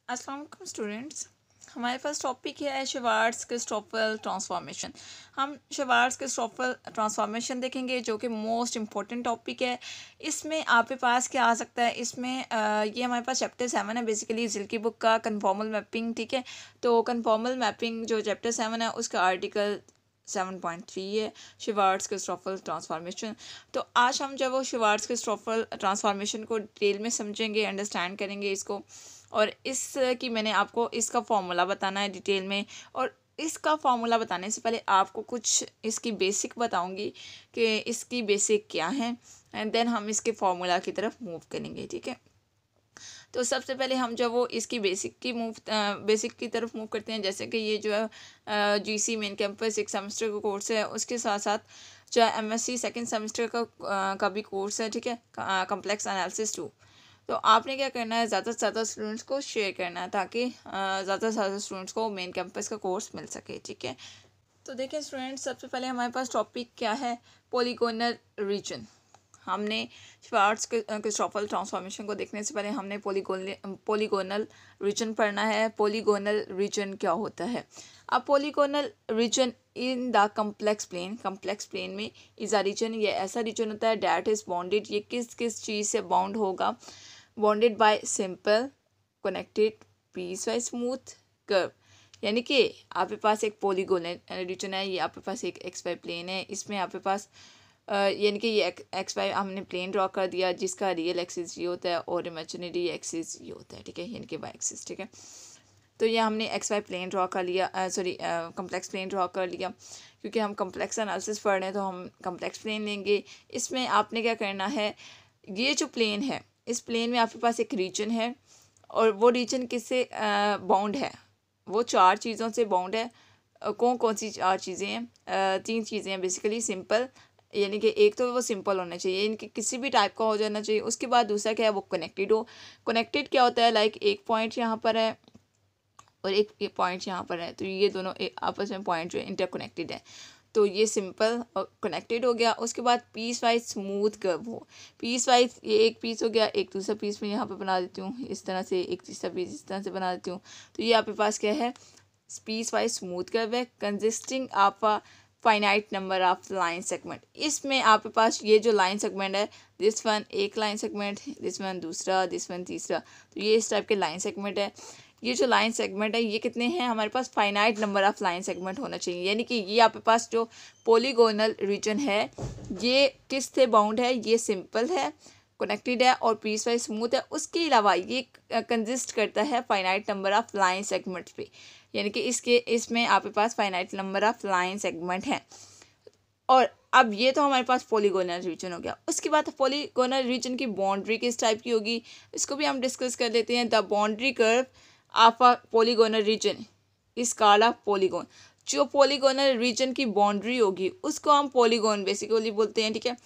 अस्सलाम वालेकुम स्टूडेंट्स। हमारे पास टॉपिक है श्वार्ट्ज़-क्रिस्टोफ़ल ट्रांसफॉर्मेशन। हम श्वार्ट्ज़-क्रिस्टोफ़ल ट्रांसफॉर्मेशन देखेंगे जो कि मोस्ट इम्पॉर्टेंट टॉपिक है। इसमें आपके पास क्या आ सकता है, इसमें ये हमारे पास चैप्टर 7 है बेसिकली जिल की बुक का कन्फॉर्मल मैपिंग। ठीक है, तो कन्फॉर्मल मैपिंग जो चैप्टर 7 है उसका आर्टिकल 7.3 है श्वार्ट्ज़-क्रिस्टोफ़ल ट्रांसफॉर्मेशन। तो आज हम जब वो श्वार्ट्ज़-क्रिस्टोफ़ल ट्रांसफॉर्मेशन को डिटेल में समझेंगे, अंडरस्टैंड करेंगे इसको, और इस की मैंने आपको इसका फॉर्मूला बताना है डिटेल में। और इसका फॉर्मूला बताने से पहले आपको कुछ इसकी बेसिक बताऊंगी कि इसकी बेसिक क्या है, एंड देन हम इसके फॉर्मूला की तरफ मूव करेंगे। ठीक है, तो सबसे पहले हम जब वो इसकी बेसिक की तरफ मूव करते हैं, जैसे कि ये जो है जीसी मेन कैंपस एक सेमेस्टर का कोर्स है, उसके साथ साथ जो है एमएससी सेकंड सेमेस्टर का भी कोर्स है। ठीक है, कॉम्प्लेक्स एनालिसिस 2। तो आपने क्या करना है, ज़्यादा से ज़्यादा स्टूडेंट्स को शेयर करना है ताकि ज़्यादा से ज़्यादा स्टूडेंट्स को मेन कैंपस का कोर्स मिल सके। ठीक है, तो देखिए स्टूडेंट्स, सबसे पहले हमारे पास टॉपिक क्या है, पॉलीगोनल रीजन। हमने श्वार्ट्ज़-क्रिस्टोफ़ल ट्रांसफॉर्मेशन को देखने से पहले हमने पॉलीगोनल रीजन पढ़ना है। पॉलीगोनल रीजन क्या होता है? अब polygonal region in the complex plane में इज़ अ रीजन, ये ऐसा रीजन होता है डैट इज़ बाउंडेड, ये किस किस चीज़ से बाउंड होगा, bounded by simple connected piecewise smooth curve. यानी कि आपके पास एक पॉलीगोनल रीजन है, ये आपके पास एक एक्स वाई प्लेन है, इसमें आपके पास यानी कि ये एक्स वाई हमने प्लेन ड्रॉ कर दिया जिसका रियल एक्सिस ये होता है और इमेजिनरी एक्सिस ये होता है। ठीक है, यानी कि वाई एक्सिस। ठीक है, तो ये हमने एक्स वाई प्लेन ड्रॉ कर लिया, कम्प्लेक्स प्लेन ड्रॉ कर लिया, क्योंकि हम कम्प्लेक्स एनालिसिस पढ़ रहे हैं तो हम कम्प्लेक्स प्लेन लेंगे। इसमें आपने क्या करना है, ये जो प्लेन है इस प्लेन में आपके पास एक रीजन है, और वो रीजन किससे बाउंड है, वो चार चीज़ों से बाउंड है। कौन कौन सी चार चीज़ें हैं? तीन चीज़ें हैं बेसिकली। सिंपल, यानी कि एक तो वो सिंपल होना चाहिए, इनके किसी भी टाइप का हो जाना चाहिए। उसके बाद दूसरा क्या है, वो कनेक्टेड हो। कनेक्टेड क्या होता है, लाइक एक पॉइंट यहाँ पर है और एक पॉइंट यहाँ पर है, तो ये दोनों आपस में पॉइंट जो है इंटरकनेक्टेड है, तो ये सिंपल और कनेक्टेड हो गया। उसके बाद पीस वाइज स्मूथ कर्व हो। पीस वाइज ये एक पीस हो गया, एक दूसरा पीस में यहाँ पे बना देती हूँ इस तरह से, एक तीसरा पीस इस तरह से बना देती हूँ। तो ये आपके पास क्या है, पीस वाइज स्मूथ कर्व है consisting of a finite number of line segment. इसमें आपके पास ये जो लाइन सेगमेंट है, दिस वन एक लाइन सेगमेंट, दिस वन दूसरा, दिस वन तीसरा, तो ये इस टाइप के लाइन सेगमेंट है। ये जो लाइन सेगमेंट है ये कितने हैं, हमारे पास finite number of line segment होना चाहिए। यानी कि ये आपके पास जो पॉलीगोनल रीजन है ये किस से बाउंड है, ये सिंपल है, कनेक्टेड है और पीस वाइज स्मूथ है। उसके अलावा ये कंसिस्ट करता है finite number of line segments पे, यानी कि इसमें आपके पास finite number of line segment हैं। और अब ये तो हमारे पास पॉलीगोनल रीजन हो गया। उसके बाद पॉलीगोनल रीजन की बाउंड्री किस टाइप की होगी, इसको भी हम डिस्कस कर लेते हैं। The boundary curve of a polygonal region is called a polygon. जो पॉलीगोनल रीजन की बाउंड्री होगी उसको हम पॉलीगोन बेसिकली बोलते हैं। ठीक है,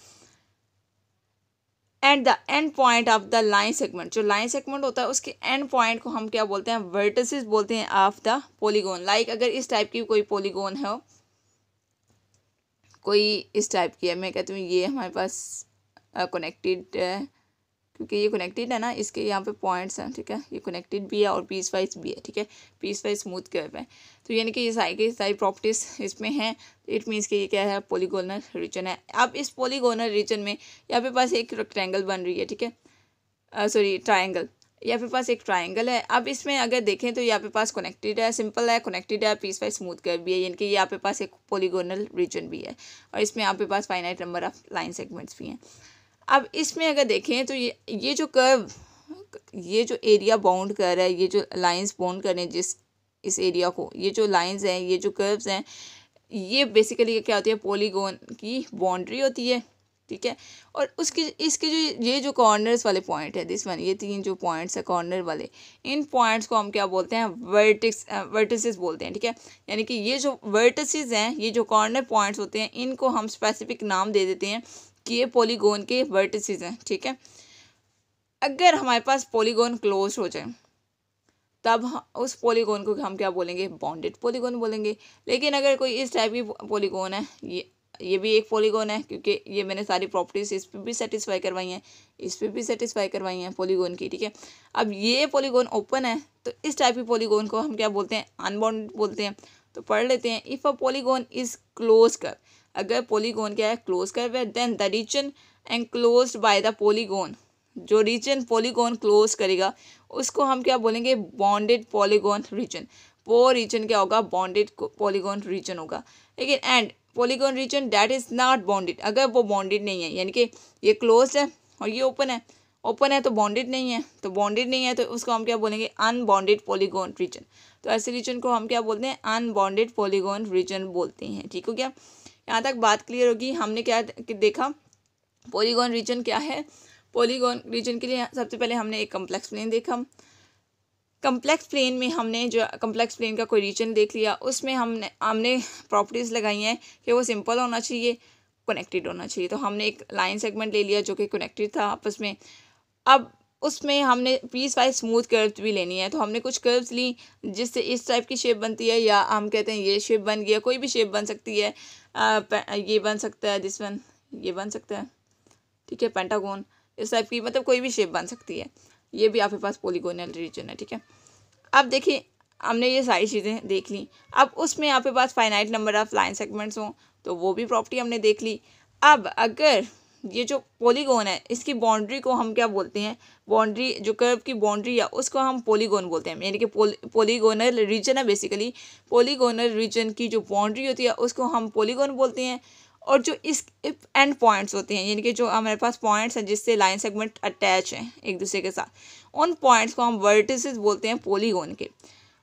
and the end point of the line segment, जो लाइन सेगमेंट होता है उसके एंड पॉइंट को हम क्या बोलते हैं, वर्टिसेस बोलते हैं ऑफ द पॉलीगोन। लाइक अगर इस टाइप की कोई पॉलीगोन है, कोई इस टाइप की है, मैं कहती हूँ ये हमारे पास कनेक्टेड है, क्योंकि ये कनेक्टेड है ना, इसके यहाँ पे पॉइंट्स हैं। ठीक है, ये कनेक्टेड भी है और पीस वाइज भी है। ठीक है, पीस वाइज स्मूथ कर्व है, तो यानी कि ये सारी प्रॉपर्टीज इसमें हैं। इट मीन्स कि ये क्या है, पॉलीगोनल रीजन है। अब इस पॉलीगोनल रीजन में यहाँ पे पास एक रेक्टेंगल बन रही है। ठीक है, सॉरी ट्राइंगल, यहाँ पे पास एक ट्राइंगल है। अब इसमें अगर देखें तो यहाँ पे पास कनेक्टेड है, सिंपल है, कनेक्टेड है, पीस वाइज स्मूथ कर्व भी है, यानी कि यहाँ पे पास एक पॉलीगोनल रीजन भी है और इसमें यहाँ पे पास finite number of line segments भी हैं। अब इसमें अगर देखें तो ये जो कर्व, ये जो एरिया बाउंड कर रहा है, ये जो लाइंस बाउंड कर रहे हैं जिस इस एरिया को, ये जो लाइंस हैं, ये जो कर्व्स हैं, ये बेसिकली क्या होती है, पॉलीगोन की बाउंड्री होती है। ठीक है, और उसकी इसके जो ये जो कॉर्नर्स वाले पॉइंट है, दिस वन, ये तीन जो पॉइंट्स है कॉर्नर वाले, इन पॉइंट्स को हम क्या बोलते हैं, वर्टिसेस बोलते हैं। ठीक है, यानी कि ये जो वर्टिसेस हैं, ये जो कॉर्नर पॉइंट्स होते हैं, इनको हम स्पेसिफिक नाम दे देते हैं कि ये पॉलीगोन के वर्टिसेस हैं। ठीक है, अगर हमारे पास पॉलीगोन क्लोज हो जाए तब उस पॉलीगोन को हम क्या बोलेंगे, बाउंडेड पॉलीगोन बोलेंगे। लेकिन अगर कोई इस टाइप की पॉलीगोन है, ये ये भी एक पॉलीगॉन है, क्योंकि ये मैंने सारी प्रॉपर्टीज इस पर भी सेटिस्फाई करवाई हैं, इस पर भी सेटिस्फाई करवाई हैं पॉलीगॉन की, ठीक है। अब ये पॉलीगॉन ओपन है, तो इस टाइप की पॉलीगॉन को हम क्या बोलते हैं, अनबाउंडेड बोलते हैं। तो पढ़ लेते हैं, if a polygon is close curve, अगर पॉलीगॉन क्या है, क्लोज कर्व है, then the region enclosed by the polygon, जो रीजन पॉलीगॉन क्लोज करेगा उसको हम क्या बोलेंगे, बॉन्डेड पॉलीगॉन रीजन। वो रीजन क्या होगा, बॉन्डेड पॉलीगॉन रीजन होगा। लेकिन and polygon region that is not bounded, अगर वो बॉन्डेड नहीं है, यानी कि ये क्लोज है और ये ओपन है, ओपन है तो बॉन्डेड नहीं है, तो बॉन्डेड नहीं है तो उसको हम क्या बोलेंगे, अनबॉन्डेड पॉलीगॉन रीजन। तो ऐसे रीजन को हम क्या बोलते हैं, अनबॉन्डेड पॉलीगॉन रीजन बोलते हैं। ठीक हो गया, यहाँ तक बात क्लियर होगी। हमने क्या देखा, पॉलीगॉन रीजन क्या है। पॉलीगॉन रीजन के लिए सबसे पहले हमने एक कम्प्लेक्स प्लेन देखा। कम्प्लेक्स प्लेन में हमने जो कम्प्लेक्स प्लेन का कोई रीजन देख लिया, उसमें हमने प्रॉपर्टीज़ लगाई हैं कि वो सिंपल होना चाहिए, कनेक्टेड होना चाहिए। तो हमने एक लाइन सेगमेंट ले लिया जो कि कनेक्टेड था आपस में। अब उसमें हमने पीस वाइज स्मूथ कर्व्स भी लेनी है, तो हमने कुछ कर्व्स ली जिससे इस टाइप की शेप बनती है, या हम कहते हैं ये शेप बन गया, कोई भी शेप बन सकती है। ये बन सकता है, दिस वन, ये बन सकता है, ठीक है, पेंटागोन, इस टाइप की, मतलब कोई भी शेप बन सकती है। ये भी आपके पास पॉलीगोनल रीजन है, ठीक है। अब देखिए, हमने ये सारी चीज़ें देख ली। अब उसमें आपके पास finite number of line segments हों, तो वो भी प्रॉपर्टी हमने देख ली। अब अगर ये जो पॉलीगोन है, इसकी बाउंड्री को हम क्या बोलते हैं, बाउंड्री जो कर्व की बाउंड्री है उसको हम पॉलीगोन बोलते हैं, यानी कि पॉलीगोनल रीजन है। बेसिकली पॉलीगोनल रीजन की जो बाउंड्री होती है उसको हम पॉलीगोन बोलते हैं। और जो इस एंड पॉइंट्स होते हैं, यानी कि जो हमारे पास पॉइंट्स हैं जिससे लाइन सेगमेंट अटैच हैं एक दूसरे के साथ, उन पॉइंट्स को हम वर्टिसेस बोलते हैं पॉलीगोन के।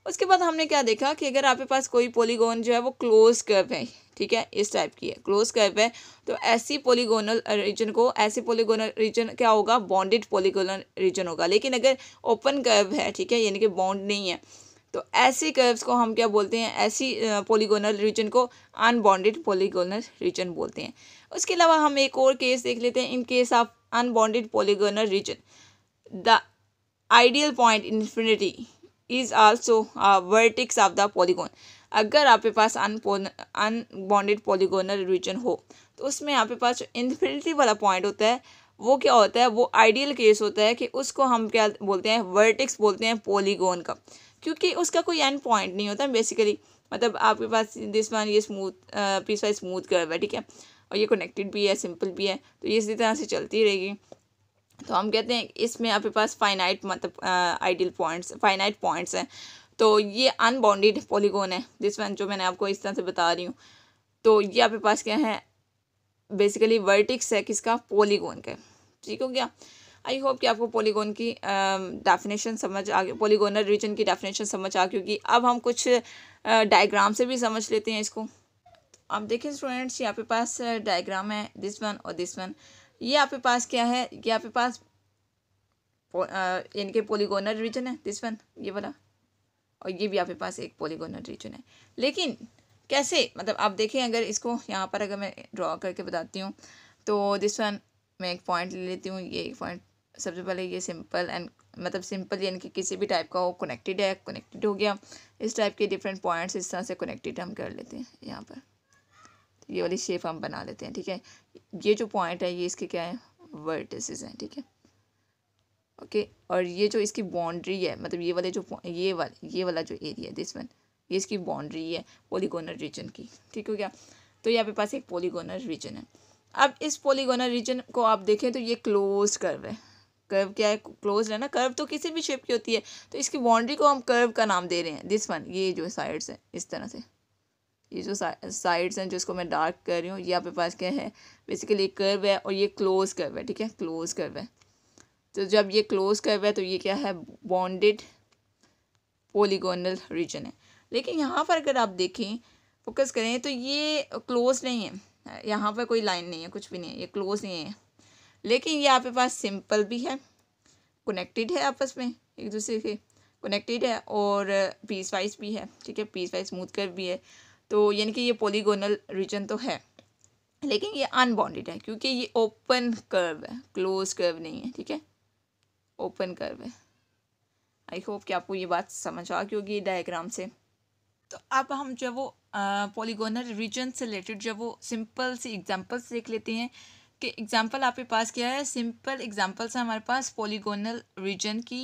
उसके बाद हमने क्या देखा कि अगर आपके पास कोई पॉलीगोन जो है वो क्लोज कर्व है, ठीक है, इस टाइप की है, क्लोज कर्व है, तो ऐसी पॉलीगोनल रीजन को, ऐसी पॉलीगोनल रीजन क्या होगा, बॉन्डेड पॉलीगोनल रीजन होगा। लेकिन अगर ओपन कर्व है, ठीक है, यानी कि बॉन्ड नहीं है, तो ऐसी कर्व्स को हम क्या बोलते हैं, ऐसी पॉलीगोनल रीजन को अनबॉन्डेड पॉलीगोनल रीजन बोलते हैं। उसके अलावा हम एक और केस देख लेते हैं। In case of unbounded polygonal region, the ideal point infinity is also vertex of the polygon. अगर आपके पास अनबॉन्डेड पॉलीगोनल रीजन हो, तो उसमें आपके पास जो इन्फिनिटी वाला पॉइंट होता है वो क्या होता है, वो आइडियल केस होता है कि उसको हम क्या बोलते हैं, वर्टेक्स बोलते हैं पॉलीगोन का, क्योंकि उसका कोई एंड पॉइंट नहीं होता बेसिकली। मतलब आपके पास दिस वन, ये smooth piecewise smooth curve है, ठीक है, और ये कनेक्टेड भी है, सिंपल भी है, तो ये इसी तरह से चलती रहेगी। तो हम कहते हैं इसमें आपके पास फाइनाइट, मतलब आइडियल पॉइंट्स, फाइनाइट पॉइंट्स हैं, तो ये अनबाउंडेड पॉलीगोन है दिस वन, जो मैंने आपको इस तरह से बता रही हूँ। तो ये आपके पास क्या है, बेसिकली वर्टिक्स है किसका, पॉलीगोन का। ठीक हो गया। आई होप कि आपको पॉलीगोन की डेफिनेशन समझ आ गई, पॉलीगोनल रीजन की डेफिनेशन समझ आ गई होगी। अब हम कुछ डायग्राम से भी समझ लेते हैं इसको। अब देखिए स्टूडेंट्स, यहाँ पे पास डायग्राम है, दिस वन और दिस वन। ये आपके पास क्या है, ये आपके पास यानी कि पॉलीगोनल रीजन है, दिस वन, ये वाला, और ये भी आपके पास एक पॉलीगोनल रीजन है। लेकिन कैसे, मतलब आप देखें, अगर इसको यहाँ पर अगर मैं ड्रॉ करके बताती हूँ, तो दिस वन मैं एक पॉइंट ले लेती हूँ, ये एक पॉइंट, सबसे पहले ये सिंपल एंड, मतलब सिंपल यानी कि किसी भी टाइप का हो, कनेक्टेड है, कनेक्टेड हो गया। इस टाइप के डिफरेंट पॉइंट्स इस तरह से कनेक्टेड हम कर लेते हैं यहाँ पर, तो ये वाली शेप हम बना लेते हैं, ठीक है। ये जो पॉइंट है ये इसके क्या है, वर्टिसेस हैं, ठीक है, ओके। और ये जो इसकी बाउंड्री है, मतलब ये वाले जो ये वाला जो एरिया है दिस वन, ये इसकी बाउंड्री है पॉलीगोनल रीजन की। ठीक हो गया। तो यहाँ पे पास एक पॉलीगोनल रीजन है। अब इस पॉलीगोनल रीजन को आप देखें तो ये क्लोज कर्व है। कर्व क्या है, क्लोज है ना। कर्व तो किसी भी शेप की होती है, तो इसकी बाउंड्री को हम कर्व का नाम दे रहे हैं, दिस वन। ये जो साइड्स है इस तरह से, ये जो साइड्स हैं जिसको मैं डार्क कर रही हूँ, यहाँ पे पास क्या है, बेसिकली कर्व है, और ये क्लोज कर्व है, ठीक है, क्लोज कर्व है। तो जब ये क्लोज कर्व है तो ये क्या है, बॉन्डेड पॉलीगोनल रीजन है। लेकिन यहाँ पर अगर आप देखें, फोकस करें, तो ये क्लोज नहीं है, यहाँ पर कोई लाइन नहीं है, कुछ भी नहीं है, ये क्लोज नहीं है। लेकिन ये आपके पास सिंपल भी है, कनेक्टेड है, आपस में एक दूसरे के कनेक्टेड है, और पीस वाइज भी है, ठीक है, पीस वाइज स्मूथ कर्व भी है। तो यानी कि ये पॉलीगोनल रीजन तो है, लेकिन ये अनबाउंडेड है, क्योंकि ये ओपन कर्व है, क्लोज कर्व नहीं है, ठीक है, ओपन कर्व है। आई होप कि आपको ये बात समझ आ गई होगी डायग्राम से। तो अब हम जब वो पॉलीगोनल रीजन से रिलेटेड जब वो सिंपल सी एग्जांपल्स देख लेते हैं कि एग्जांपल आपके पास क्या है। सिंपल एग्जांपल्स है हमारे पास पॉलीगोनल रीजन की।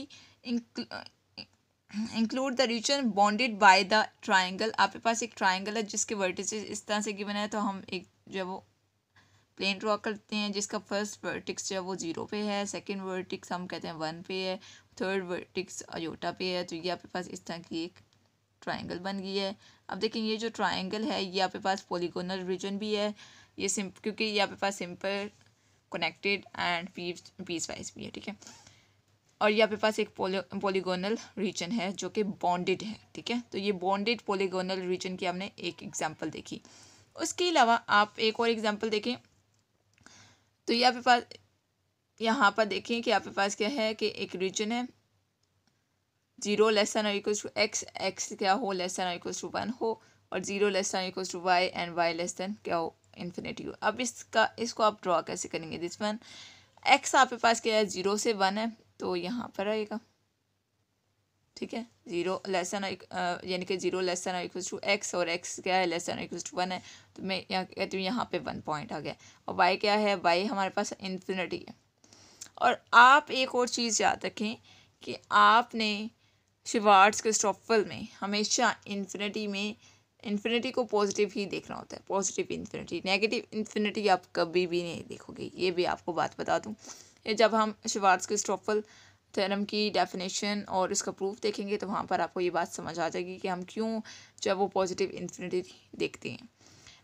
Include the region bounded by the triangle. आपके पास एक ट्राइंगल है जिसके वर्टिसेस इस तरह से गिवन है, तो हम एक जब वो प्लेन ड्रॉ करते हैं जिसका फर्स्ट वर्टिक्स जो है वो 0 पे है, सेकंड वर्टिक्स हम कहते हैं 1 पे है, थर्ड वर्टिक्स अयोटा पे है। तो ये आपके पास इस तरह की एक ट्राइंगल बन गई है। अब देखें ये जो ट्राइंगल है ये आपके पास पॉलीगोनल रीजन भी है, ये क्योंकि ये आपके पास simple connected and piecewise भी है, ठीक है। और ये आपके पास एक पॉलीगोनल रीजन है जो कि बॉन्डेड है, ठीक है। तो ये बॉन्डेड पॉलीगोनल रीजन की हमने एक एग्जांपल देखी। उसके अलावा आप एक और एग्जांपल देखें तो ये आपके पास यहाँ पर देखें कि आपके पास क्या है कि एक रीजन है 0 लेस दैन और इक्वल्स टू एक्स, एक्स क्या हो लेस दैन और इक्वल्स टू 1 हो, और 0 less than equals to y and y less than क्या हो इन्फिनिटी हो। अब इसको आप ड्रॉ कैसे करेंगे। दिस वन एक्स आपके पास क्या है 0 से 1 है, तो यहाँ पर आएगा, ठीक है। 0 लेस दैन यानी कि 0 less than equals to x, और एक्स क्या है लेस दैन इक्वल्स टू 1 है, तो मैं यहाँ कहती हूँ यहाँ पे 1 पॉइंट आ गया। और वाई क्या है, वाई हमारे पास इन्फिनिटी है। और आप एक और चीज़ याद रखें कि आपने श्वार्ज़-क्रिस्टोफ़ल में हमेशा इन्फिनिटी को पॉजिटिव ही देखना होता है, पॉजिटिव इन्फिनिटी। नेगेटिव इन्फिनिटी आप कभी भी नहीं देखोगे, ये भी आपको बात बता दूं। ये जब हम श्वार्ज़-क्रिस्टोफ़ल थ्योरम की डेफिनेशन और इसका प्रूफ देखेंगे तो वहाँ पर आपको ये बात समझ आ जाएगी कि हम क्यों जब वो पॉजिटिव इन्फिनिटी देखते हैं।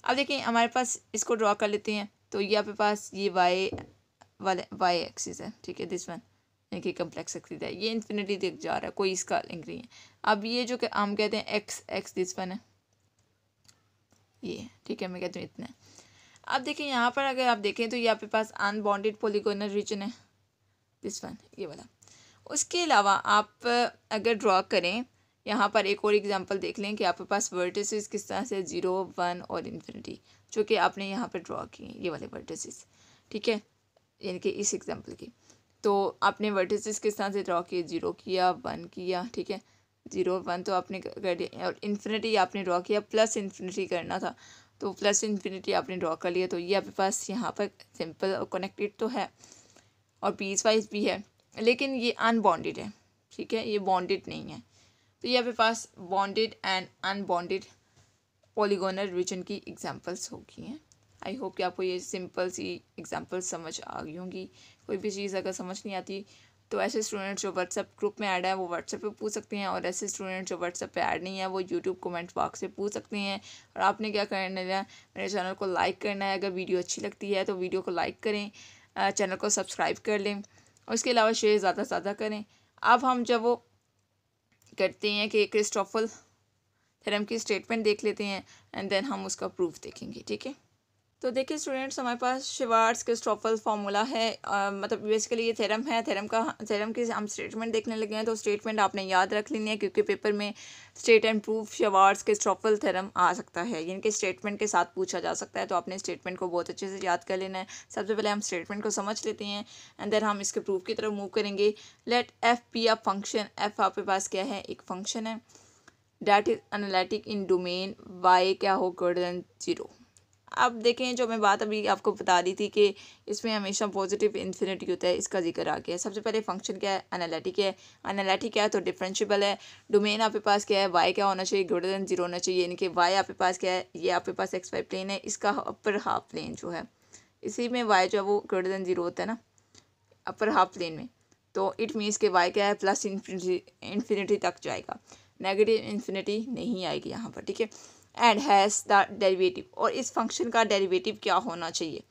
अब देखिए हमारे पास इसको ड्रॉ कर लेते हैं। तो ये आपके पास ये वाई एक्सिस है, ठीक है। दिस वन कि कम्प्लेक्स एक्सिस है, ये इन्फिनिटी दिख जा रहा है, कोई इसका लिंक नहीं है। अब ये जो कि हम कहते हैं एक्स दिस वन है ये, ठीक है। मैं कहती हूँ इतना। अब देखिए यहाँ पर अगर आप देखें तो ये आपके पास अनबाउंडेड पॉलीगोनल रीजन है, दिस वन ये वाला। उसके अलावा आप अगर ड्रॉ करें यहाँ पर एक और एग्जांपल देख लें कि आपके पास वर्टिसेस किस तरह से 0 1 और इन्फिनिटी जो कि आपने यहाँ पर ड्रॉ किए ये वाले वर्टिसेस, ठीक है, यानी कि इस एग्जांपल की। तो आपने वर्टिसेस किस तरह से ड्रॉ किए, 0 किया 1 किया, ठीक है। 0 1 तो आपने कर दिया, और इन्फिनिटी आपने ड्रॉ किया, प्लस इन्फिनिटी करना था तो प्लस इन्फिनिटी आपने ड्रॉ कर लिया। तो ये आपके पास यहाँ पर सिंपल और कनेक्टेड तो है और पीस वाइज भी है, लेकिन ये अनबॉन्डेड है, ठीक है, ये बॉन्डेड नहीं है। तो ये आपके पास bounded and unbounded polygonal region की एग्जांपल्स होगी हैं। आई होप कि आपको ये सिंपल सी एग्जांपल समझ आ गई होंगी। कोई भी चीज़ अगर समझ नहीं आती तो ऐसे स्टूडेंट्स जो व्हाट्सएप ग्रुप में ऐड है वो व्हाट्सएप पे पूछ सकते हैं, और ऐसे स्टूडेंट जो व्हाट्सएप पे ऐड नहीं है वो यूट्यूब कमेंट बॉक्स से पूछ सकते हैं। और आपने क्या करना है, मेरे चैनल को लाइक करना है। अगर वीडियो अच्छी लगती है तो वीडियो को लाइक करें, चैनल को सब्सक्राइब कर लें, और उसके अलावा शेयर ज़्यादा से ज़्यादा करें। अब हम जब वो करते हैं कि क्रिस्टोफल थ्योरम की स्टेटमेंट देख लेते हैं एंड देन हम उसका प्रूफ देखेंगे, ठीक है। तो देखिए स्टूडेंट्स हमारे पास श्वार्ज़-क्रिस्टोफ़ल फार्मूला है, मतलब बेसिकली ये थ्योरम है। थ्योरम की हम स्टेटमेंट देखने लगे हैं, तो स्टेटमेंट आपने याद रख लेनी है क्योंकि पेपर में स्टेट एंड प्रूफ श्वार्ज़-क्रिस्टोफ़ल थ्योरम आ सकता है, यानी कि स्टेटमेंट के साथ पूछा जा सकता है। तो आपने स्टेटमेंट को बहुत अच्छे से याद कर लेना है। सबसे पहले हम स्टेटमेंट को समझ लेते हैं एंड देन हम इसके प्रूफ की तरफ मूव करेंगे। Let f be a function, f आपके पास क्या है, एक फंक्शन है, that is analytic in domain y क्या हो ग्रेटर देन 0। अब देखें जो मैं बात अभी आपको बता दी थी कि इसमें हमेशा पॉजिटिव इन्फिनिटी होता है, इसका जिक्र आ गया। सबसे पहले फंक्शन क्या है, एनालिटिक है। एनालिटिक क्या है तो डिफरेंशिएबल है। डोमेन आपके पास क्या है, वाई क्या होना चाहिए, ग्रेटर देन 0 होना चाहिए, यानी कि वाई आपके पास क्या है, ये आपके पास एक्स वाई प्लेन है, इसका अपर हाफ प्लेन जो है इसी में वाई जो है वो ग्रेटर देन 0 होता है ना अपर हाफ प्लेन में। तो इट मीन्स के वाई क्या है प्लस इन्फिनिटी तक जाएगा, नेगेटिव इन्फिनिटी नहीं आएगी यहाँ पर, ठीक है। एंड हैज़ द डेरिवेटिव, और इस फंक्शन का डेरिवेटिव क्या होना चाहिए।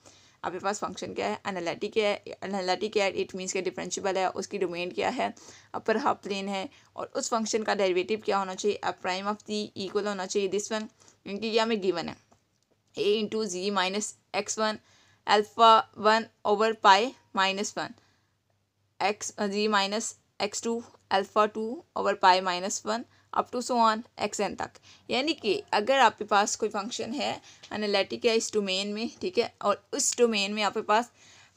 आपके पास फंक्शन क्या है, एनालिटिक है। एनालिटिक है इट मीन्स के डिफरेंशिएबल है, उसकी डोमेन क्या है, अपर हाफ प्लेन है, और उस फंक्शन का डेरिवेटिव क्या होना चाहिए, a prime of the equal होना चाहिए दिस वन, क्योंकि यह हमें गिवन है a into z minus x1 alpha 1 over pi minus 1 x z minus x2 alpha 2 over pi minus 1 up to so on xn तक। यानी कि अगर आपके पास कोई फंक्शन है एनालिटिक है इस डोमेन में, ठीक है, और उस डोमेन में आपके पास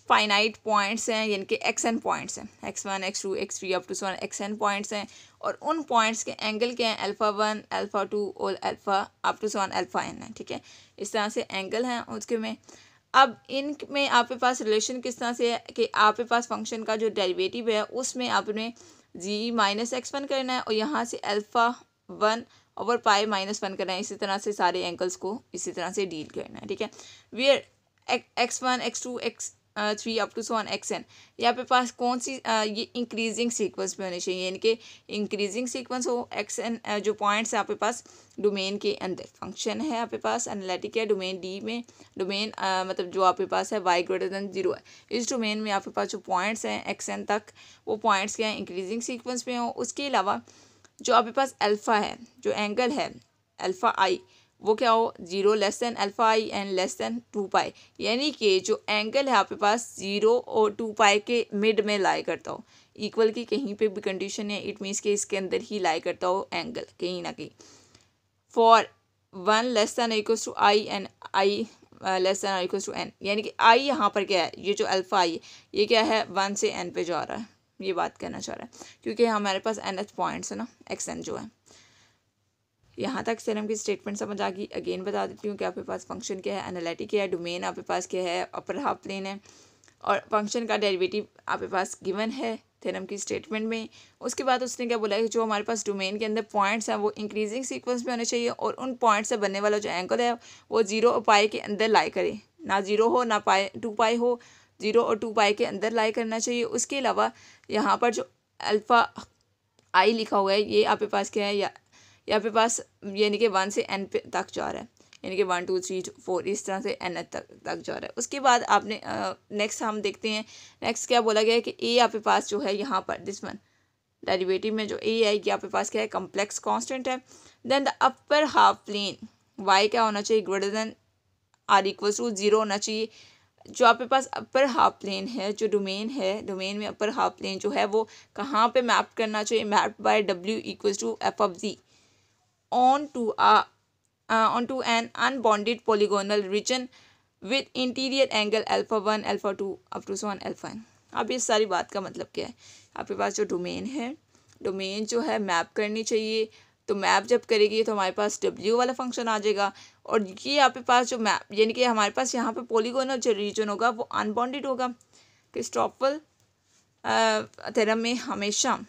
फाइनाइट पॉइंट्स हैं, यानी कि एक्स एन पॉइंट्स हैं, x1 x2 x3 up to so x n points हैं, और उन पॉइंट्स के एंगल क्या हैं, अल्फ़ा 1 अल्फ़ा 2 और alpha up to so alpha n है, ठीक है। इस तरह से एंगल हैं उसके में। अब इन में आपके पास रिलेशन किस तरह से है कि आपके पास फंक्शन का जो डेरिवेटिव है उसमें आपने जी माइनस x1 करना है और यहाँ से अल्फ़ा 1 ओवर पाई माइनस 1 करना है। इसी तरह से सारे एंगल्स को इसी तरह से डील करना है, ठीक है। Where x1 x2 x3 up to so on xn, यहाँ पे पास कौन सी ये इंक्रीजिंग सीक्वेंस में होनी चाहिए, यानी कि इंक्रीजिंग सीक्वेंस हो। xn जो पॉइंट्स है आपके पास डोमेन के अंदर, फंक्शन है आपके पास एनालिटिक है डोमेन डी में, डोमेन मतलब जो आपके पास है y ग्रेटर देन 0 है। इस डोमेन में आपके पास जो पॉइंट्स हैं xn तक, वो पॉइंट्स क्या हैं, इंक्रीजिंग सीक्वेंस में हो। उसके अलावा जो आपके पास अल्फ़ा है, जो एंगल है अल्फ़ा आई, वो क्या हो, 0 less then alpha I and less than 2 पाई, यानी कि जो एंगल है आपके पास 0 और 2 पाई के मिड में लाई करता हो। इक्वल की कहीं पे भी कंडीशन है, इट मीन्स के इसके अंदर ही लाई करता हो एंगल कहीं ना कहीं। For 1 less than equals to i and i less than equals to n, यानी कि आई यहाँ पर क्या है, ये जो अल्फ़ा आई ये क्या है 1 से n पे जा रहा है, ये बात कहना चाह रहा है, क्योंकि हमारे पास NH पॉइंट्स है ना, xn जो है। यहाँ तक थ्योरम की स्टेटमेंट समझ आ गई। अगेन बता देती हूँ कि आपके पास फंक्शन क्या है, एनालिटिक क्या है, डोमेन आपके पास क्या है, अपर हाफ प्लेन है, और फंक्शन का डेरिवेटिव आपके पास गिवन है थ्योरम की स्टेटमेंट में। उसके बाद उसने क्या बोला है, जो हमारे पास डोमेन के अंदर पॉइंट्स हैं वो इंक्रीजिंग सीक्वेंस में होने चाहिए, और उन पॉइंट से बनने वाला जो एंगल है वो 0 और पाई के अंदर लाई करे, ना 0 हो ना पाई 2 पाई हो, 0 और 2 पाई के अंदर लाई करना चाहिए। उसके अलावा यहाँ पर जो अल्फ़ा आई लिखा हुआ है ये आपके पास क्या है, या यहाँ पे पास यानी कि 1 से n पे तक जा रहा है, यानी कि 1 2 3 4 इस तरह से n तक जा रहा है। उसके बाद आपने नेक्स्ट हम देखते हैं, नेक्स्ट क्या बोला गया है कि a आपके पास जो है यहाँ पर दिस वन डेरिवेटिव में जो a है ये आपके पास क्या है, कम्प्लेक्स कांस्टेंट है। Then the upper half plane y क्या होना चाहिए, greater than or equals to 0 होना चाहिए। जो आपके पास अपर हाफ प्लेन है, जो डोमेन है, डोमेन में अपर हाफ प्लेन जो है वो कहाँ पे मैप करना चाहिए, mapped by w equals to f of z onto an unbounded polygonal region with interior angle alpha 1 alpha 2 up to so on alpha n। अब इस सारी बात का मतलब क्या है, आपके पास जो डोमेन है, डोमेन जो है मैप करनी चाहिए, तो मैप जब करेगी तो हमारे पास w वाला फंक्शन आ जाएगा, और ये आपके पास जो मैप यानी कि हमारे पास यहाँ पे पॉलीगोनल जो रीजन होगा वो अनबाउंडेड होगा। क्रिस्टोफल थ्योरम में हमेशा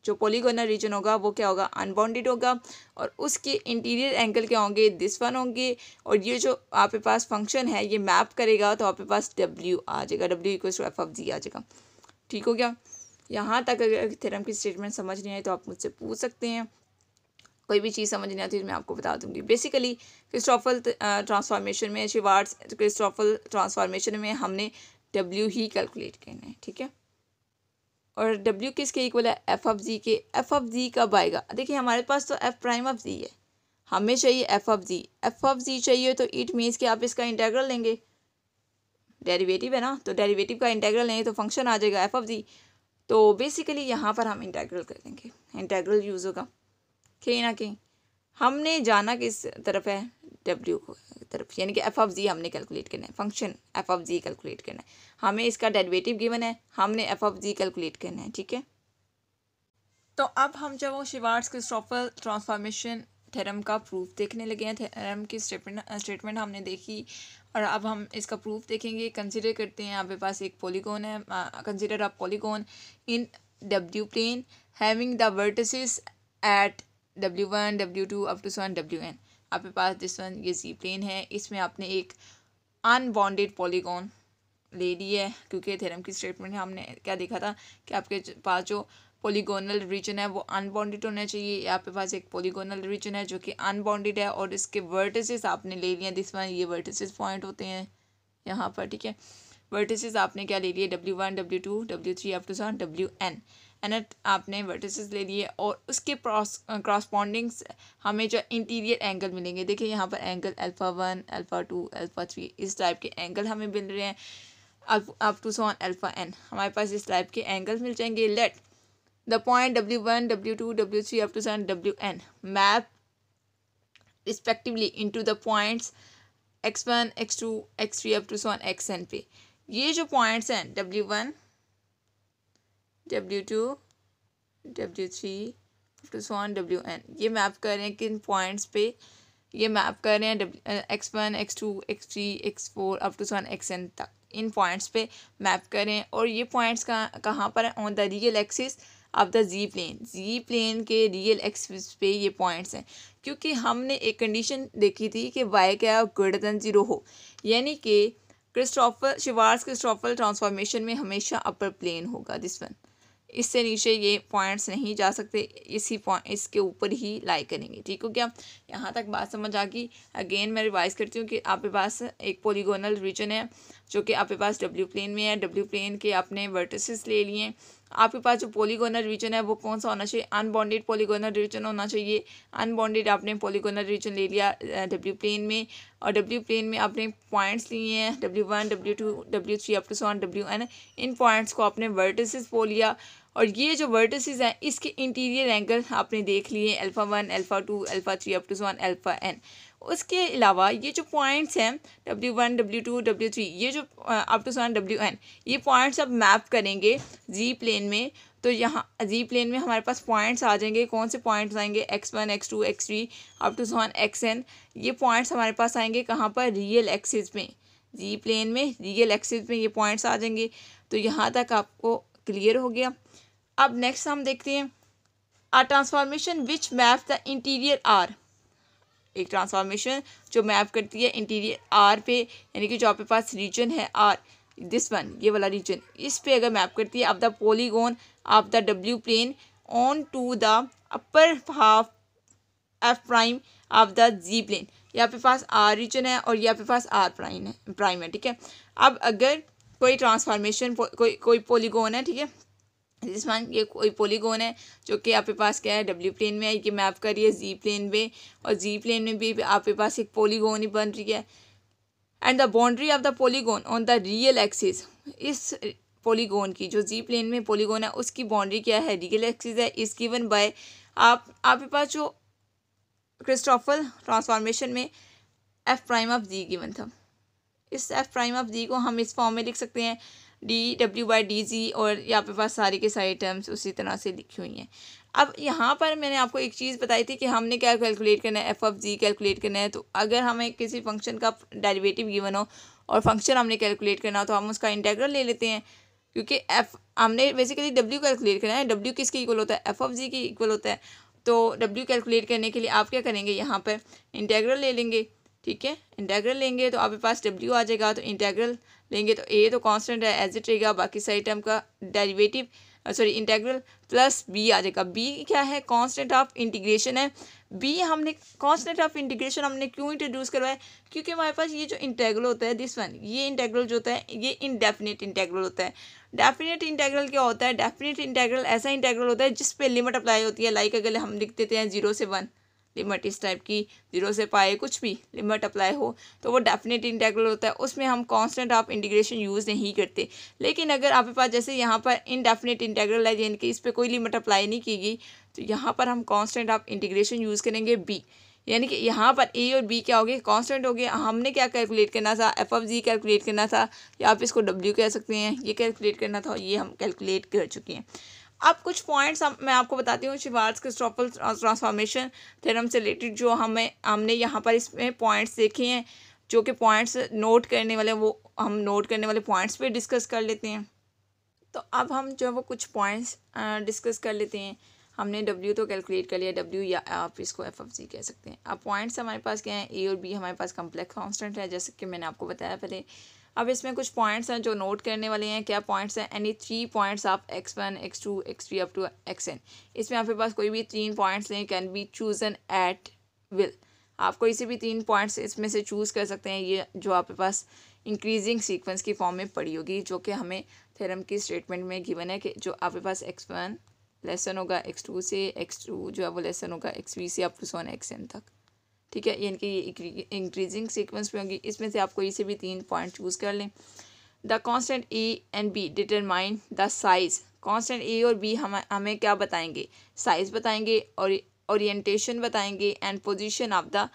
जो पॉलीगोनल रीजन होगा वो क्या होगा, अनबाउंडेड होगा, और उसके इंटीरियर एंगल क्या होंगे, दिस वन होंगे, और ये जो आपके पास फंक्शन है ये मैप करेगा तो आपके पास w आ जाएगा, w equal to f of z आ जाएगा। ठीक हो गया। यहाँ तक अगर थ्योरम की स्टेटमेंट समझ नहीं आई तो आप मुझसे पूछ सकते हैं, कोई भी चीज़ समझ नहीं आती तो मैं आपको बता दूंगी। बेसिकली क्रिस्टोफल ट्रांसफॉर्मेशन में, शिवार्ट्स क्रिस्टोफल ट्रांसफॉर्मेशन में हमने w ही कैलकुलेट करना है, ठीक है। और w किसके इक्वल है, f ऑफ z के। f ऑफ z कब आएगा, देखिए हमारे पास तो f प्राइम ऑफ z है, हमें चाहिए f of z। f of z चाहिए तो इट मीन्स कि आप इसका इंटेग्रल लेंगे, डेरिवेटिव है ना, तो डेरिवेटिव का इंटेग्रल लेंगे तो फंक्शन आ जाएगा f ऑफ z। तो बेसिकली यहाँ पर हम इंटेग्रल कर देंगे, इंटेग्रल यूज़ होगा कहीं ना कहीं। हमने जाना किस तरफ है, w को तरफ, यानी कि f ऑफ z हमने कैलकुलेट करना है, function f of z calculate करना है, हमें इसका डेरिवेटिव गिवन है, हमने f ऑफ z कैलकुलेट करना है, ठीक है। तो अब हम जब वो शिवार्ट्स क्रिस्टोफल ट्रांसफॉर्मेशन थ्योरम का प्रूफ देखने लगे हैं, थ्योरम की स्टेटमेंट हमने देखी, और अब हम इसका प्रूफ देखेंगे। कंसिडर करते हैं आपके पास एक पॉलीगॉन है, consider a polygon in w plane having the vertices at w1 w2 up to one wn। आपके पास दिस वन ये जी प्लेन है, इसमें आपने एक अनबाउंडेड पॉलीगॉन ले लिया है, क्योंकि थ्योरम की स्टेटमेंट में हमने क्या देखा था कि आपके पास जो पॉलीगोनल रीजन है वो अनबाउंडेड होना चाहिए। यहाँ पे पास एक पॉलीगोनल रीजन है जो कि अनबाउंडेड है, और इसके वर्टिसेस आपने ले लिए दिस वन, ये वर्टिसेस पॉइंट होते हैं यहाँ पर, ठीक है। वर्टिसेस आपने क्या ले लिए, w1 w2 w3 up to wn, n आपने वर्टिसेस ले लिए, और उसके क्रॉसपॉन्डिंग हमें जो इंटीरियर एंगल मिलेंगे, देखिए यहाँ पर एंगल अल्फ़ा 1 अल्फ़ा 2 अल्फ़ा 3 इस टाइप के एंगल हमें मिल रहे हैं, अप टू अल्फ़ा n हमारे पास इस टाइप के एंगल मिल जाएंगे। Let the point w1 w2 w3 up to wn map respectively into the points x1 x2 x3 up to xn पे, ये जो पॉइंट्स हैं W1, W2, W3 to so on WN, ये मैप कर रहे हैं किन पॉइंट्स पे, ये मैप कर रहे हैं X1, X2, X3, X4 up to so on XN तक, इन पॉइंट्स पे मैप करें। और ये पॉइंट्स कहाँ पर है, on the real axis of the z plane के रियल एक्सिस पे ये पॉइंट्स हैं। क्योंकि हमने एक कंडीशन देखी थी कि y क्या ग्रेटर देन 0 हो, यानी कि शिवार्ट्ज क्रिस्टोफर ट्रांसफॉर्मेशन में हमेशा अपर प्लेन होगा दिस वन, इससे नीचे ये पॉइंट्स नहीं जा सकते, इसी पॉइंट इसके ऊपर ही लाई करेंगे। ठीक हो गया, यहाँ तक बात समझ आ गई। अगेन मैं रिवाइज करती हूँ कि आपके पास एक पॉलीगोनल रीजन है जो कि आपके पास W प्लेन में है, W प्लेन के आपने वर्टिसेस ले लिए। आपके पास जो पॉलीगोनल रीजन है वो कौन सा होना चाहिए, अनबाउंडेड पॉलीगोनल रीजन होना चाहिए। अनबाउंडेड आपने पॉलीगोनल रीजन ले लिया W प्लेन में, और W प्लेन में आपने पॉइंट्स लिए हैं W1, W2, W3 up to so on WN। इन पॉइंट्स को आपने वर्टिसेस बोल लिया, और ये जो वर्टिसेस हैं इसके इंटीरियर एंगल आपने देख लिए α1, α2, α3 up to so on αn। उसके अलावा ये जो पॉइंट्स हैं W1, W2, W3, ये जो up to so on WN, ये पॉइंट्स अब मैप करेंगे जी प्लेन में। तो यहाँ जी प्लेन में हमारे पास पॉइंट्स आ जाएंगे, कौन से पॉइंट्स आएंगे, X1, X2, X3 up to so on XN। ये पॉइंट्स हमारे पास आएंगे कहाँ पर, रियल एक्सिस में, जी प्लेन में रियल एक्सिस में ये पॉइंट्स आ जाएंगे। तो यहाँ तक आपको क्लियर हो गया। अब नेक्स्ट हम देखते हैं a transformation which map the interior R, एक ट्रांसफॉर्मेशन जो मैप करती है इंटीरियर आर पे, यानी कि जो आपके पास रीजन है आर, दिस वन, ये वाला रीजन, इस पे अगर मैप करती है of the polygon of the W plane onto the upper half F prime of the z plane. यहाँ पे पास आर रीजन है और यहाँ पे पास आर प्राइम है। ठीक है, अब अगर कोई ट्रांसफॉर्मेशन कोई पॉलीगोन है, ठीक है, जिस मान ये कोई पॉलीगोन है जो कि आपके पास क्या है W प्लेन में है, ये मैप करिए जी प्लेन में, और जी प्लेन में भी आपके पास एक पॉलीगोन ही बन रही है। And the boundary of the polygon on the real axis, इस पॉलीगोन की जो जी प्लेन में पॉलीगोन है उसकी बाउंड्री क्या है, रियल एक्सिस है, इज गिवन बाय आपके पास जो क्रिस्टोफर ट्रांसफॉर्मेशन में F prime of z given था। इस F प्राइम ऑफ जी को हम इस फॉर्म में लिख सकते हैं dW/dz, और यहाँ पे पास सारी के सारी टर्म्स उसी तरह से लिखी हुई हैं। अब यहाँ पर मैंने आपको एक चीज़ बताई थी कि हमने क्या कैलकुलेट करना है, f(g) कैलकुलेट करना है। तो अगर हमें किसी फंक्शन का डेरिवेटिव गिवन हो और फंक्शन हमने कैलकुलेट करना हो तो हम उसका इंटीग्रल ले लेते हैं, क्योंकि हमने बेसिकली W कैलकुलेट करना है। W किसके इक्वल होता है, f(g) के इक्वल होता है। तो W कैलकुलेट करने के लिए आप क्या करेंगे, यहाँ पर इंटीग्रल ले लेंगे। ठीक है, इंटीग्रल लेंगे तो आपके पास W आ जाएगा, तो इंटीग्रल लेंगे तो A तो कांस्टेंट है एज इट रहेगा, बाकी सारी टर्म का डेरिवेटिव इंटीग्रल प्लस B आ जाएगा। B क्या है, कांस्टेंट ऑफ इंटीग्रेशन है। B हमने कांस्टेंट ऑफ इंटीग्रेशन हमने क्यों इंट्रोड्यूस करवाया, क्योंकि हमारे पास ये जो इंटीग्रल होता है दिस वन, ये इंटीग्रल जो होता है ये इनडेफिनेट इंटीग्रल होता है। डेफिनेट इंटीग्रल क्या होता है, डेफिनेट इंटीग्रल ऐसा इंटीग्रल होता है जिस पे लिमिट अप्लाई होती है। लाइक अगर हम लिख देते हैं 0 से 1 लिमिट, इस टाइप की 0 से पाए कुछ भी लिमिट अप्लाई हो तो वो डेफिनेट इंटीग्रल होता है, उसमें हम कांस्टेंट ऑफ इंटीग्रेशन यूज़ नहीं करते। लेकिन अगर आपके पास जैसे यहाँ पर इनडेफिनेट इंटीग्रल है यानी कि इस पर कोई लिमिट अप्लाई नहीं की गई, तो यहाँ पर हम कांस्टेंट ऑफ इंटीग्रेशन यूज़ करेंगे B, यानी कि यहाँ पर A और B क्या हो गए, कांस्टेंट हो गए। हमने क्या कैलकुलेट करना था, f(g) कैलकुलेट करना था, या आप इसको W कह सकते हैं, ये कैलकुलेट करना था, ये हम कैलकुलेट कर चुके हैं। अब कुछ पॉइंट्स मैं आपको बताती हूँ शिवार्ट्ज क्रिस्टोफर ट्रांसफॉर्मेशन थ्योरम से रिलेटेड, जो हमने यहाँ पर इसमें पॉइंट्स देखे हैं, जो कि पॉइंट्स नोट करने वाले, वो हम नोट करने वाले पॉइंट्स पे डिस्कस कर लेते हैं। तो अब हम जो है वो कुछ पॉइंट्स डिस्कस कर लेते हैं। हमने W तो कैलकुलेट कर लिया, W या आप इसको f(g) कह सकते हैं। अब पॉइंट्स हमारे पास क्या हैं, A और B हमारे पास कम्प्लेक्स कांस्टेंट है, जैसे कि मैंने आपको बताया पहले। अब इसमें कुछ पॉइंट्स हैं जो नोट करने वाले हैं। क्या पॉइंट्स हैं, any 3 points of X1, X2, X3 up to XN। इसमें आपके पास कोई भी 3 पॉइंट्स लें, can be chosen at will. आप कोई से भी 3 पॉइंट्स इसमें से चूज़ कर सकते हैं। ये जो आपके पास इंक्रीजिंग सीक्वेंस की फॉर्म में पड़ी होगी, जो कि हमें थ्योरम की स्टेटमेंट में गिवन है कि जो आपके पास X1 लेसन होगा X2 से, X2 जो है वो लेसन होगा XV से up to so on XN तक। ठीक है, यानी कि ये इंक्रीजिंग सीक्वेंस में होगी। इसमें से आप कोई से भी 3 पॉइंट चूज़ कर लें। The constant A and B determine the size. Constant A और B हमें क्या बताएंगे, साइज़ बताएंगे, और ओरिएंटेशन बताएंगे, and position of the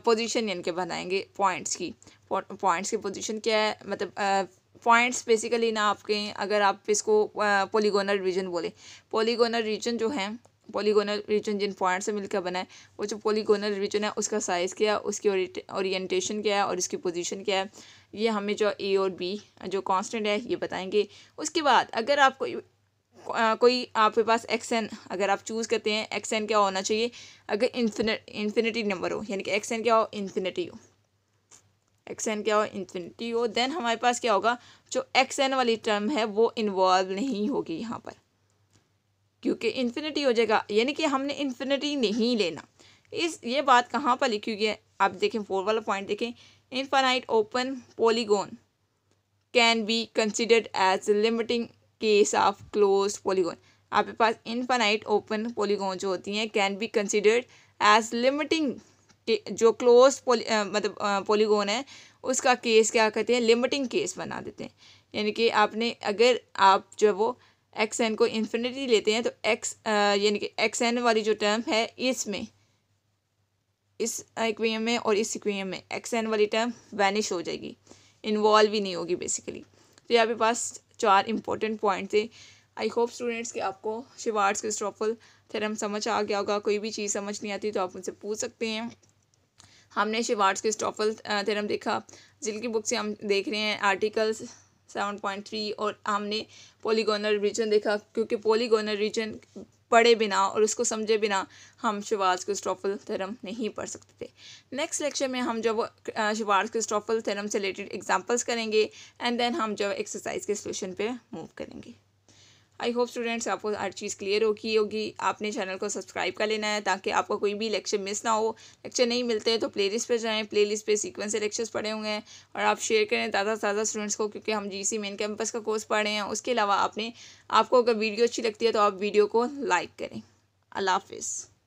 position यानी कि बताएंगे पॉइंट्स की। पॉइंट्स की पोजीशन क्या है, मतलब पॉइंट्स बेसिकली ना आपके, अगर आप इसको पॉलीगोनल रीजन बोले, पॉलीगोनल रीजन जो है, पॉलीगोनल रीजन जिन पॉइंट से मिलकर बना है, वो जो पॉलीगोनल रीजन है उसका साइज़ क्या है, उसकी ओरिएंटेशन क्या है और इसकी पोजीशन क्या है, ये हमें जो ए और बी जो कांस्टेंट है ये बताएंगे। उसके बाद अगर आपको कोई आपके पास एक्स एन अगर आप चूज़ करते हैं, एक्स एन क्या होना चाहिए, अगर इन्फिनिटी नंबर हो, यानी कि एक्स एन क्या हो, इन्फिनिटी हो, एक्स एन क्या हो, इन्फिनिटी हो, देन हमारे पास क्या होगा, जो एक्स एन वाली टर्म है वो इन्वॉल्व नहीं होगी यहाँ पर, क्योंकि इन्फिनिटी हो जाएगा, यानी कि हमने इन्फिनिटी नहीं लेना। ये बात कहाँ पर लिखी हुई है, आप देखें 4 वाला पॉइंट देखें, infinite open polygon can be considered as limiting case of close polygon. आपके पास इनफाइनाइट ओपन पॉलीगोन जो होती हैं can be considered as limiting, जो क्लोज मतलब पॉलीगोन है उसका केस क्या कहते हैं, लिमिटिंग केस बना देते हैं। यानी कि आपने अगर आप जो वो एक्स एन को इन्फिनिटी लेते हैं तो एक्स यानी कि एक्स एन वाली जो टर्म है इसमें, इस इक्वेशन में और इस इक्वेशन में एक्स एन वाली टर्म वैनिश हो जाएगी, इन्वॉल्व ही नहीं होगी बेसिकली। तो यहाँ पे पास 4 इंपॉर्टेंट पॉइंट थे। आई होप स्टूडेंट्स कि आपको शिवार्ट्ज-क्रिस्टोफल थ्योरम समझ आ गया होगा। कोई भी चीज़ समझ नहीं आती तो आप मुझसे पूछ सकते हैं। हमने शिवार्ट्ज-क्रिस्टोफल थ्योरम देखा, जिनकी बुक से हम देख रहे हैं आर्टिकल्स 7.3, और हमने पॉलीगोनल रीजन देखा, क्योंकि पॉलीगोनल रीजन पढ़े बिना और उसको समझे बिना हम शिवार्ट्ज-क्रिस्टोफल थ्योरम नहीं पढ़ सकते थे। नेक्स्ट लेक्चर में हम जब शिवार्ट्ज-क्रिस्टोफल थ्योरम से रिलेटेड एग्जांपल्स करेंगे एंड देन हम जब एक्सरसाइज के सॉल्यूशन पे मूव करेंगे। आई होप स्टूडेंट्स आपको हर चीज़ क्लियर होगी। आपने चैनल को सब्सक्राइब कर लेना है ताकि आपको कोई भी लेक्चर मिस ना हो। लेक्चर नहीं मिलते तो प्लेलिस्ट पे जाएं, प्लेलिस्ट पे सीक्वेंस से लेक्चर्स पढ़े हुए हैं, और आप शेयर करें ज़्यादा स्टूडेंट्स को, क्योंकि हम जीसी मेन कैंपस का कोर्स पढ़ रहे हैं। उसके अलावा आपको अगर वीडियो अच्छी लगती है तो आप वीडियो को लाइक करें। अल्लाह हाफिज़।